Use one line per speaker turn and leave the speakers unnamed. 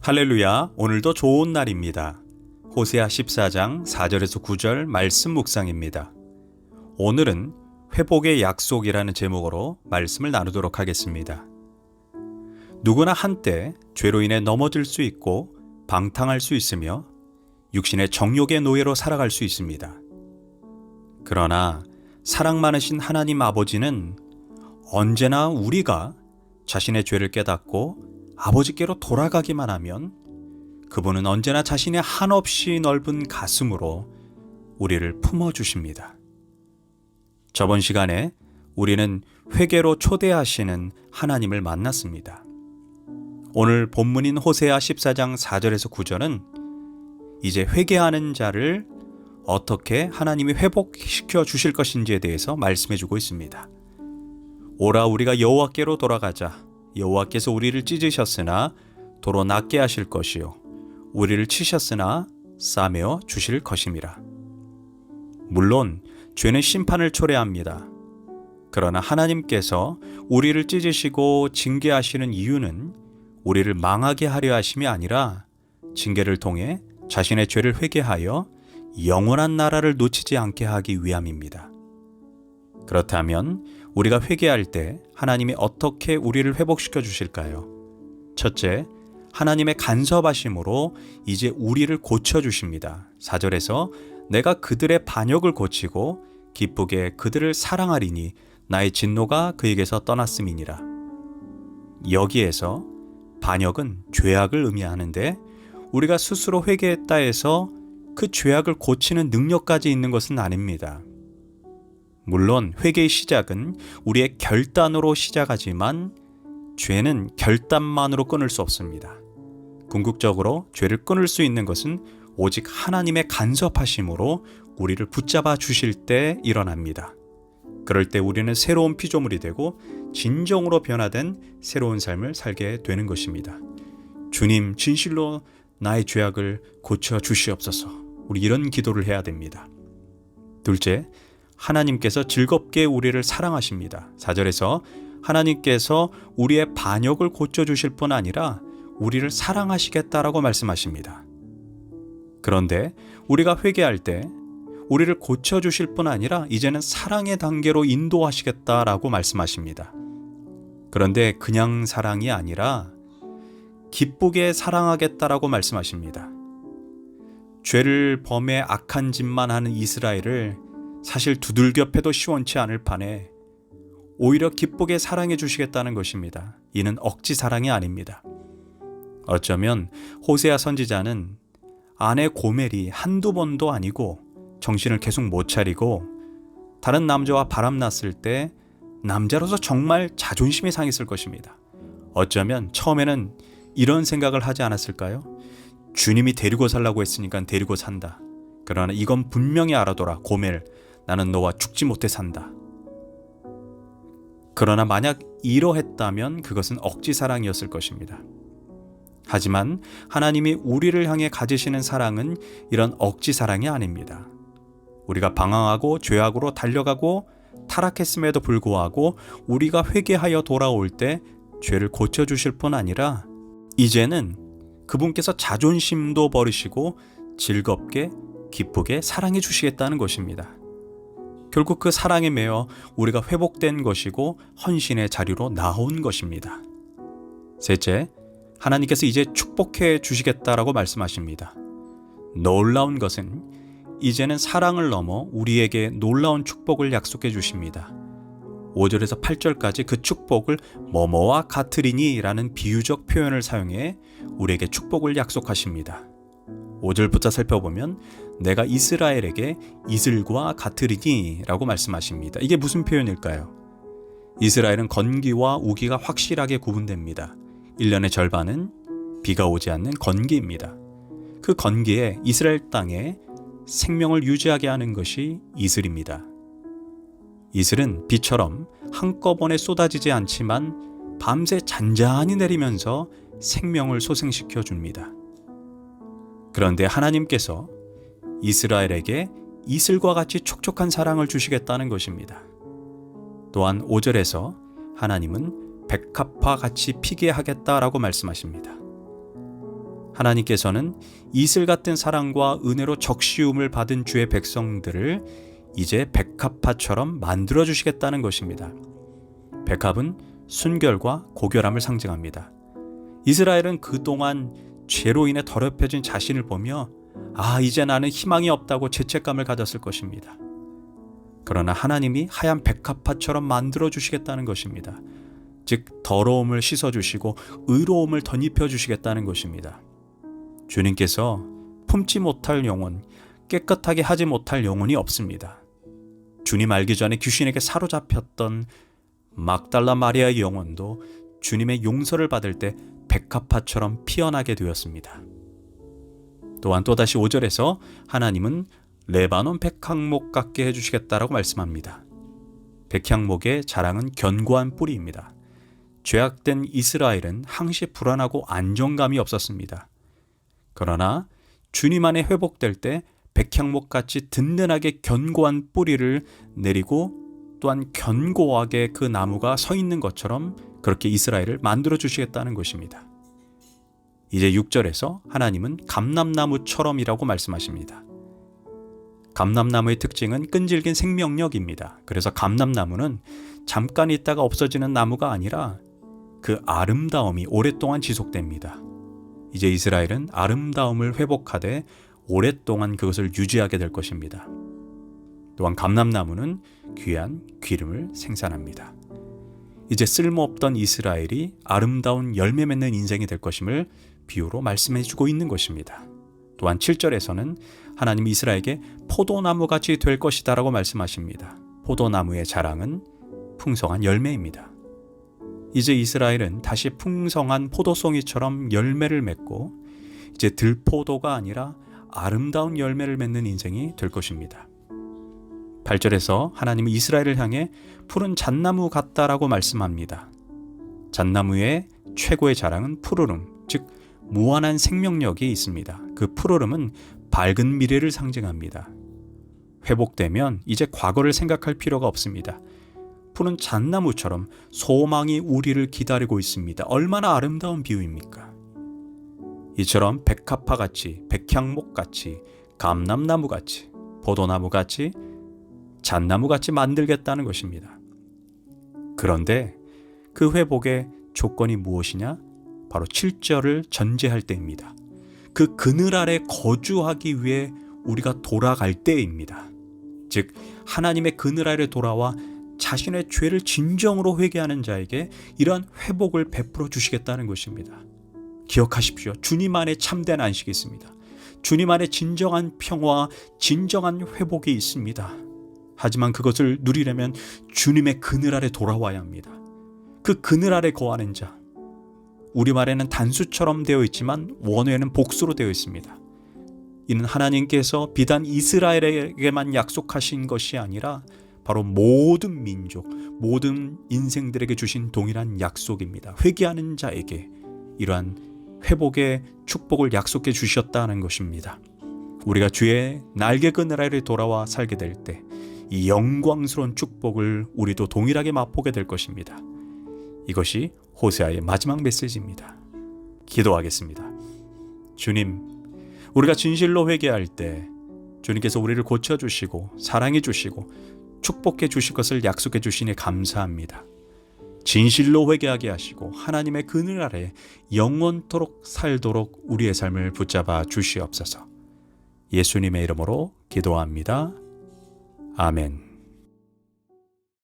할렐루야, 오늘도 좋은 날입니다. 호세아 14장 4절에서 9절 말씀 묵상입니다. 오늘은 회복의 약속이라는 제목으로 말씀을 나누도록 하겠습니다. 누구나 한때 죄로 인해 넘어질 수 있고 방탕할 수 있으며 육신의 정욕의 노예로 살아갈 수 있습니다. 그러나 사랑 많으신 하나님 아버지는 언제나 우리가 자신의 죄를 깨닫고 아버지께로 돌아가기만 하면 그분은 언제나 자신의 한없이 넓은 가슴으로 우리를 품어주십니다. 저번 시간에 우리는 회개로 초대하시는 하나님을 만났습니다. 오늘 본문인 호세아 14장 4절에서 9절은 이제 회개하는 자를 어떻게 하나님이 회복시켜 주실 것인지에 대해서 말씀해 주고 있습니다. 오라 우리가 여호와께로 돌아가자. 여호와께서 우리를 찢으셨으나 도로 낫게 하실 것이요 우리를 치셨으나 싸매어 주실 것임이라. 물론 죄는 심판을 초래합니다. 그러나 하나님께서 우리를 찢으시고 징계하시는 이유는 우리를 망하게 하려 하심이 아니라 징계를 통해 자신의 죄를 회개하여 영원한 나라를 놓치지 않게 하기 위함입니다. 그렇다면 우리가 회개할 때 하나님이 어떻게 우리를 회복시켜 주실까요? 첫째, 하나님의 간섭하심으로 이제 우리를 고쳐주십니다. 4절에서 내가 그들의 반역을 고치고 기쁘게 그들을 사랑하리니 나의 진노가 그에게서 떠났음이니라. 여기에서 반역은 죄악을 의미하는데 우리가 스스로 회개했다 해서 그 죄악을 고치는 능력까지 있는 것은 아닙니다. 물론 회개의 시작은 우리의 결단으로 시작하지만 죄는 결단만으로 끊을 수 없습니다. 궁극적으로 죄를 끊을 수 있는 것은 오직 하나님의 간섭하심으로 우리를 붙잡아 주실 때 일어납니다. 그럴 때 우리는 새로운 피조물이 되고 진정으로 변화된 새로운 삶을 살게 되는 것입니다. 주님, 진실로 나의 죄악을 고쳐 주시옵소서. 우리 이런 기도를 해야 됩니다. 둘째, 하나님께서 즐겁게 우리를 사랑하십니다. 4절에서 하나님께서 우리의 반역을 고쳐주실 뿐 아니라 우리를 사랑하시겠다라고 말씀하십니다. 그런데 우리가 회개할 때 우리를 고쳐주실 뿐 아니라 이제는 사랑의 단계로 인도하시겠다라고 말씀하십니다. 그런데 그냥 사랑이 아니라 기쁘게 사랑하겠다라고 말씀하십니다. 죄를 범해 악한 짓만 하는 이스라엘을 사실 두들겨 패도 시원치 않을 판에 오히려 기쁘게 사랑해 주시겠다는 것입니다. 이는 억지 사랑이 아닙니다. 어쩌면 호세아 선지자는 아내 고멜이 한두 번도 아니고 정신을 계속 못 차리고 다른 남자와 바람났을 때 남자로서 정말 자존심이 상했을 것입니다. 어쩌면 처음에는 이런 생각을 하지 않았을까요? 주님이 데리고 살라고 했으니까 데리고 산다. 그러나 이건 분명히 알아둬라, 고멜. 나는 너와 죽지 못해 산다. 그러나 만약 이러했다면 그것은 억지 사랑이었을 것입니다. 하지만 하나님이 우리를 향해 가지시는 사랑은 이런 억지 사랑이 아닙니다. 우리가 방황하고 죄악으로 달려가고 타락했음에도 불구하고 우리가 회개하여 돌아올 때 죄를 고쳐주실 뿐 아니라 이제는 그분께서 자존심도 버리시고 즐겁게 기쁘게 사랑해 주시겠다는 것입니다. 결국 그 사랑에 매여 우리가 회복된 것이고 헌신의 자리로 나온 것입니다. 셋째, 하나님께서 이제 축복해 주시겠다라고 말씀하십니다. 놀라운 것은 이제는 사랑을 넘어 우리에게 놀라운 축복을 약속해 주십니다. 5절에서 8절까지 그 축복을 뭐뭐와 같으리니 라는 비유적 표현을 사용해 우리에게 축복을 약속하십니다. 5절부터 살펴보면 내가 이스라엘에게 이슬과 같으리니 라고 말씀하십니다. 이게 무슨 표현일까요? 이스라엘은 건기와 우기가 확실하게 구분됩니다. 1년의 절반은 비가 오지 않는 건기입니다. 그 건기에 이스라엘 땅에 생명을 유지하게 하는 것이 이슬입니다. 이슬은 비처럼 한꺼번에 쏟아지지 않지만 밤새 잔잔히 내리면서 생명을 소생시켜 줍니다. 그런데 하나님께서 이스라엘에게 이슬과 같이 촉촉한 사랑을 주시겠다는 것입니다. 또한 5절에서 하나님은 백합화 같이 피게 하겠다라고 말씀하십니다. 하나님께서는 이슬 같은 사랑과 은혜로 적시움을 받은 주의 백성들을 이제 백합화처럼 만들어 주시겠다는 것입니다. 백합은 순결과 고결함을 상징합니다. 이스라엘은 그동안 죄로 인해 더럽혀진 자신을 보며 이제 나는 희망이 없다고 죄책감을 가졌을 것입니다. 그러나 하나님이 하얀 백합화처럼 만들어 주시겠다는 것입니다. 즉 더러움을 씻어주시고 의로움을 덧입혀 주시겠다는 것입니다. 주님께서 품지 못할 영혼, 깨끗하게 하지 못할 영혼이 없습니다. 주님 알기 전에 귀신에게 사로잡혔던 막달라 마리아의 영혼도 주님의 용서를 받을 때 백합화처럼 피어나게 되었습니다. 또한 또다시 5절에서 하나님은 레바논 백향목 같게 해주시겠다라고 말씀합니다. 백향목의 자랑은 견고한 뿌리입니다. 죄악된 이스라엘은 항시 불안하고 안정감이 없었습니다. 그러나 주님 안에 회복될 때 백향목같이 든든하게 견고한 뿌리를 내리고 또한 견고하게 그 나무가 서 있는 것처럼 그렇게 이스라엘을 만들어 주시겠다는 것입니다. 이제 6절에서 하나님은 감람나무처럼이라고 말씀하십니다. 감람나무의 특징은 끈질긴 생명력입니다. 그래서 감람나무는 잠깐 있다가 없어지는 나무가 아니라 그 아름다움이 오랫동안 지속됩니다. 이제 이스라엘은 아름다움을 회복하되 오랫동안 그것을 유지하게 될 것입니다. 또한 감람나무는 귀한 기름을 생산합니다. 이제 쓸모없던 이스라엘이 아름다운 열매 맺는 인생이 될 것임을 비유로 말씀해주고 있는 것입니다. 또한 7절에서는 하나님이 이스라엘에게 포도나무같이 될 것이다 라고 말씀하십니다. 포도나무의 자랑은 풍성한 열매입니다. 이제 이스라엘은 다시 풍성한 포도송이처럼 열매를 맺고 이제 들포도가 아니라 아름다운 열매를 맺는 인생이 될 것입니다. 8절에서 하나님은 이스라엘을 향해 푸른 잣나무 같다라고 말씀합니다. 잣나무의 최고의 자랑은 푸르름, 즉 무한한 생명력이 있습니다. 그 푸르름은 밝은 미래를 상징합니다. 회복되면 이제 과거를 생각할 필요가 없습니다. 푸른 잣나무처럼 소망이 우리를 기다리고 있습니다. 얼마나 아름다운 비유입니까? 이처럼 백합화같이, 백향목같이, 감람나무같이, 포도나무같이, 잣나무같이 만들겠다는 것입니다. 그런데 그 회복의 조건이 무엇이냐? 바로 7절을 전제할 때입니다. 그 그늘 아래 거주하기 위해 우리가 돌아갈 때입니다. 즉 하나님의 그늘 아래 돌아와 자신의 죄를 진정으로 회개하는 자에게 이러한 회복을 베풀어 주시겠다는 것입니다. 기억하십시오. 주님 안에 참된 안식이 있습니다. 주님 안에 진정한 평화와 진정한 회복이 있습니다. 하지만 그것을 누리려면 주님의 그늘 아래 돌아와야 합니다. 그 그늘 아래 거하는 자, 우리말에는 단수처럼 되어 있지만 원어에는 복수로 되어 있습니다. 이는 하나님께서 비단 이스라엘에게만 약속하신 것이 아니라 바로 모든 민족, 모든 인생들에게 주신 동일한 약속입니다. 회개하는 자에게 이러한 회복의 축복을 약속해 주셨다는 것입니다. 우리가 주의 날개 그늘 아래 돌아와 살게 될 때 이 영광스러운 축복을 우리도 동일하게 맛보게 될 것입니다. 이것이 호세아의 마지막 메시지입니다. 기도하겠습니다. 주님, 우리가 진실로 회개할 때 주님께서 우리를 고쳐주시고 사랑해 주시고 축복해 주실 것을 약속해 주시니 감사합니다. 진실로 회개하게 하시고 하나님의 그늘 아래 영원토록 살도록 우리의 삶을 붙잡아 주시옵소서. 예수님의 이름으로 기도합니다. 아멘.